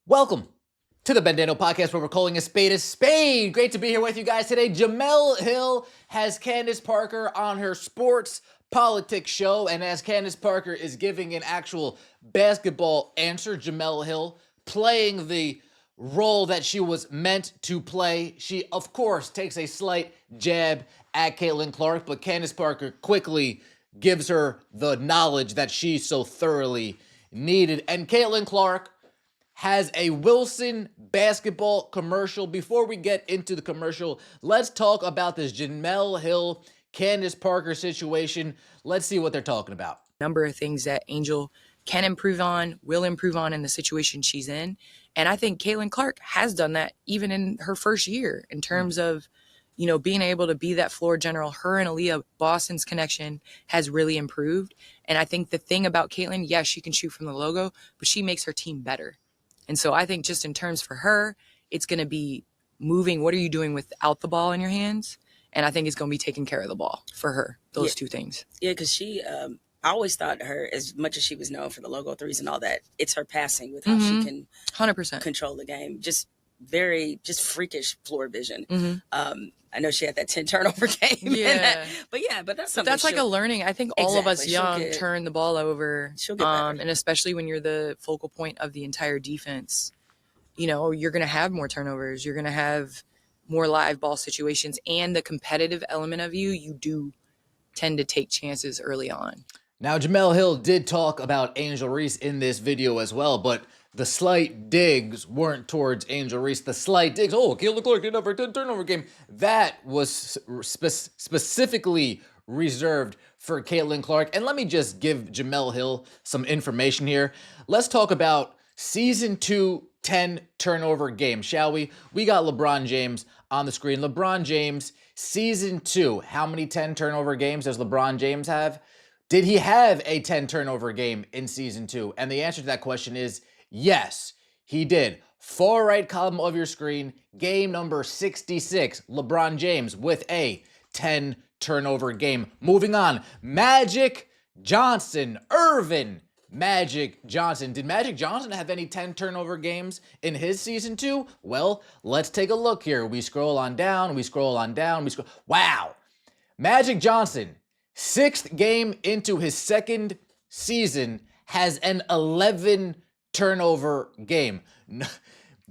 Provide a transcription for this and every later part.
Welcome to the Bendano Podcast, where we're calling a spade. Great to be here with you guys today. Jemele Hill has Candace Parker on her sports politics show, and as Candace Parker is giving an actual basketball answer, Jemele Hill playing the role that she was meant to play. She, of course, takes a slight jab at Caitlin Clark, but Candace Parker quickly gives her the knowledge that she so thoroughly needed. And Caitlin Clark has a Wilson basketball commercial. Before we get into the commercial, let's talk about this Jemele Hill, Candace Parker situation. Let's see what they're talking about. Number of things that Angel can improve on, will improve on in the situation she's in. And I think Caitlin Clark has done that even in her first year in terms of, you know, being able to be that floor general. Her and Aaliyah Boston's connection has really improved. And I think the thing about Caitlin, yes, she can shoot from the logo, but she makes her team better. And so I think just in terms for her, it's going to be moving. What are you doing without the ball in your hands? And I think it's going to be taking care of the ball for her, those two things. Yeah, because she, I always thought her, as much as she was known for the logo threes and all that, it's her passing with how she can 100% control the game. Just freakish floor vision. I know she had that 10 turnover game. Yeah. But that's something. That's like a learning. I think all of us young turn the ball over. She'll get better. And especially when you're the focal point of the entire defense, you know, you're going to have more turnovers. You're going to have more live ball situations, and the competitive element of you do tend to take chances early on. Now, Jemele Hill did talk about Angel Reese in this video as well, but the slight digs weren't towards Angel Reese. The slight digs, Caitlin Clark didn't have her 10 turnover game. That was specifically reserved for Caitlin Clark. And let me just give Jemele Hill some information here. Let's talk about Season 2 10 turnover game, shall we? We got LeBron James on the screen. LeBron James, Season 2. How many 10 turnover games does LeBron James have? Did he have a 10 turnover game in Season 2? And the answer to that question is yes, he did. Far right column of your screen, game number 66, LeBron James with a 10 turnover game. Moving on, Magic Johnson, Irvin Magic Johnson. Did Magic Johnson have any 10 turnover games in his Season 2? Well, let's take a look here. We scroll on down, Wow. Magic Johnson, 6th game into his second season, has an 11 turnover game.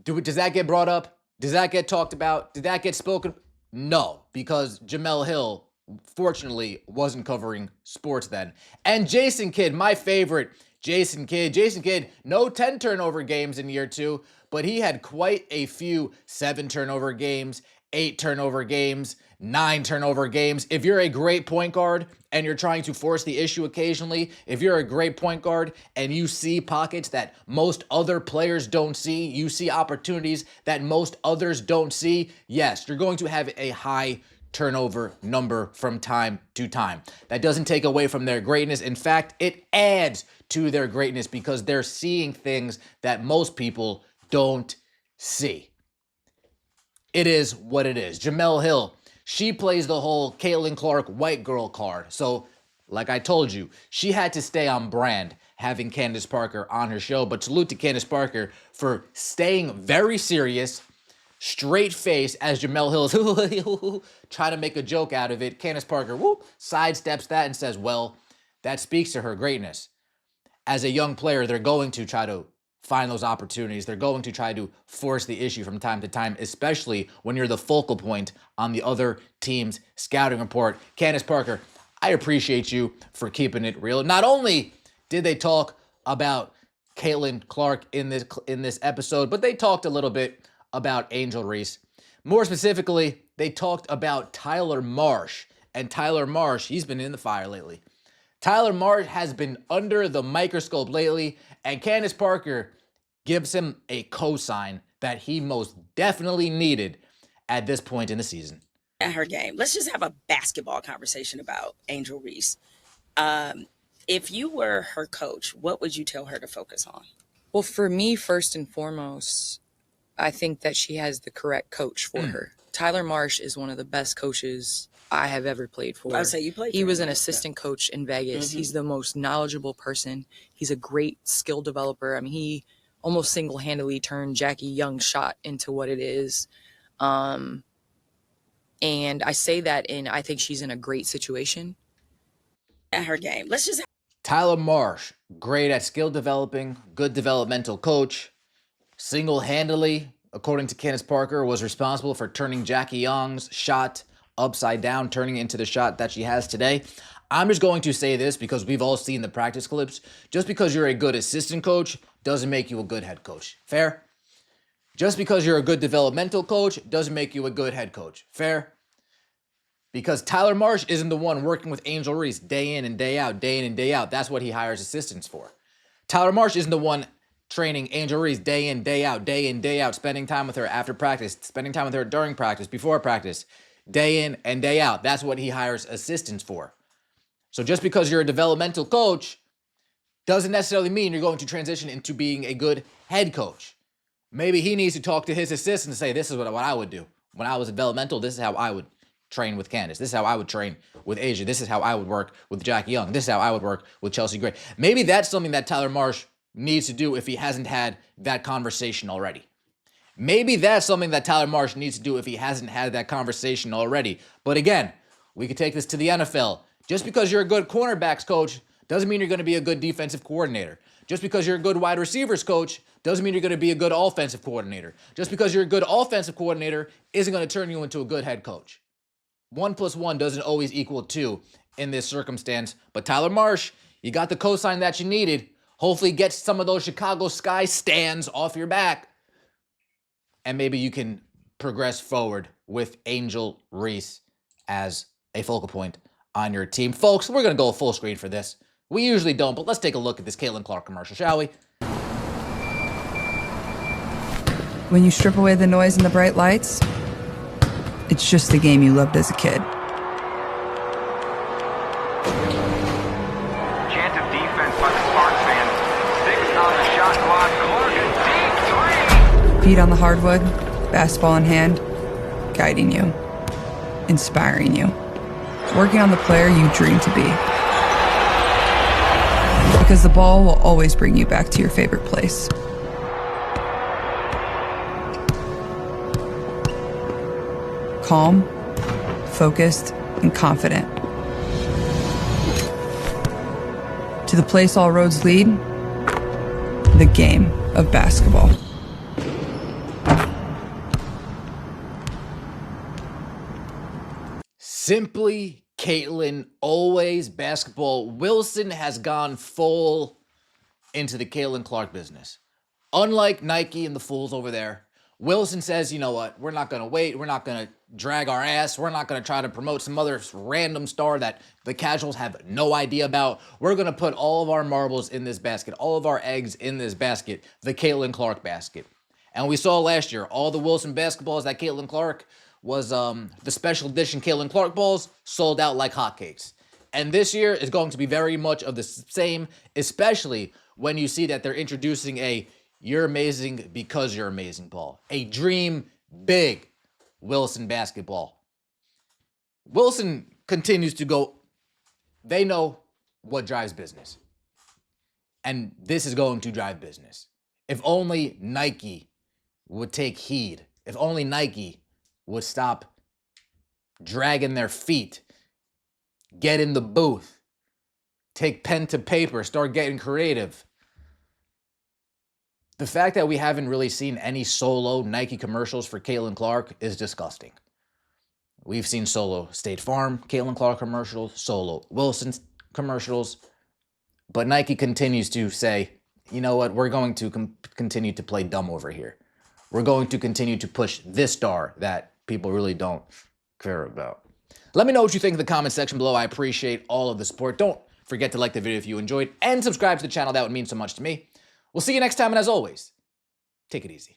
Does that get brought up? Does that get talked about? Did that get spoken? No, because Jemele Hill, fortunately, wasn't covering sports then. And Jason Kidd, my favorite, Jason Kidd, no 10 turnover games in year 2, but he had quite a few 7 turnover games, 8 turnover games, 9 turnover games. If you're a great point guard and you're trying to force the issue occasionally, if you're a great point guard and you see pockets that most other players don't see, you see opportunities that most others don't see, yes, you're going to have a high turnover number from time to time. That doesn't take away from their greatness. In fact, it adds to their greatness because they're seeing things that most people don't see. It is what it is. Jemele Hill, she plays the whole Caitlin Clark white girl card. So, like I told you, she had to stay on brand having Candace Parker on her show. But salute to Candace Parker for staying very serious, straight face, as Jemele Hill is trying to make a joke out of it. Candace Parker sidesteps that and says, well, that speaks to her greatness. As a young player, they're going to try to find those opportunities. They're going to try to force the issue from time to time, especially when you're the focal point on the other team's scouting report. Candace Parker, I appreciate you for keeping it real. Not only did they talk about Caitlin Clark in this episode, but they talked a little bit about Angel Reese. More specifically, they talked about Tyler Marsh. And Tyler Marsh, he's been in the fire lately. Tyler Marsh has been under the microscope lately, and Candace Parker gives him a cosign that he most definitely needed at this point in the season. At her game, let's just have a basketball conversation about Angel Reese. If you were her coach, what would you tell her to focus on? Well, for me, first and foremost, I think that she has the correct coach for her. Tyler Marsh is one of the best coaches I have ever played for. I would say you played for He was him. an assistant coach in Vegas. He's the most knowledgeable person. He's a great skill developer. I mean, he almost single-handedly turned Jackie Young's shot into what it is. And I say that I think she's in a great situation. At her game. Let's just Tyler Marsh, great at skill developing, good developmental coach. Single-handedly, according to Candace Parker, was responsible for turning Jackie Young's shot upside down, turning it into the shot that she has today. I'm just going to say this because we've all seen the practice clips. Just because you're a good assistant coach doesn't make you a good head coach. Fair? Just because you're a good developmental coach doesn't make you a good head coach. Fair? Because Tyler Marsh isn't the one working with Angel Reese day in and day out, day in and day out. That's what he hires assistants for. Tyler Marsh isn't the one training Angel Reese day in, day out, spending time with her after practice, spending time with her during practice, before practice, day in and day out. That's what he hires assistants for. So just because you're a developmental coach doesn't necessarily mean you're going to transition into being a good head coach. Maybe he needs to talk to his assistant and say, this is what I would do. When I was developmental, this is how I would train with Candace. This is how I would train with Asia. This is how I would work with Jackie Young. This is how I would work with Chelsea Gray. Maybe that's something that Tyler Marsh needs to do if he hasn't had that conversation already. Maybe that's something that Tyler Marsh needs to do if he hasn't had that conversation already. But again, we could take this to the NFL. Just because you're a good cornerbacks coach doesn't mean you're going to be a good defensive coordinator. Just because you're a good wide receivers coach doesn't mean you're going to be a good offensive coordinator. Just because you're a good offensive coordinator isn't going to turn you into a good head coach. 1 + 1 doesn't always equal 2 in this circumstance. But Tyler Marsh, you got the cosign that you needed. Hopefully get some of those Chicago Sky stands off your back. And maybe you can progress forward with Angel Reese as a focal point on your team. Folks, we're going to go full screen for this. We usually don't, but let's take a look at this Caitlin Clark commercial, shall we? When you strip away the noise and the bright lights, it's just the game you loved as a kid. Chance of defense by the Clark fans. 6 on the shot clock. Clark, a deep 3. Feet on the hardwood, basketball in hand, guiding you, inspiring you, working on the player you dream to be. Because the ball will always bring you back to your favorite place. Calm, focused, and confident. To the place all roads lead, the game of basketball. Simply Caitlin, always basketball. Wilson has gone full into the Caitlin Clark business. Unlike Nike and the fools over there, Wilson says, you know what, we're not going to wait. We're not going to drag our ass. We're not going to try to promote some other random star that the casuals have no idea about. We're going to put all of our marbles in this basket, all of our eggs in this basket, the Caitlin Clark basket. And we saw last year, all the Wilson basketballs that Caitlin Clark was the special edition Caitlin Clark balls sold out like hotcakes. And this year is going to be very much of the same, especially when you see that they're introducing a "You're amazing because you're amazing" ball. A dream big Wilson basketball. Wilson continues to go, they know what drives business. And this is going to drive business. If only Nike would take heed. If only Nike would stop dragging their feet, get in the booth, take pen to paper, start getting creative. The fact that we haven't really seen any solo Nike commercials for Caitlin Clark is disgusting. We've seen solo State Farm Caitlin Clark commercials, solo Wilson commercials, but Nike continues to say, you know what, we're going to continue to play dumb over here. We're going to continue to push this star that people really don't care about. Let me know what you think in the comment section below. I appreciate all of the support. Don't forget to like the video if you enjoyed and subscribe to the channel. That would mean so much to me. We'll see you next time, and as always, take it easy.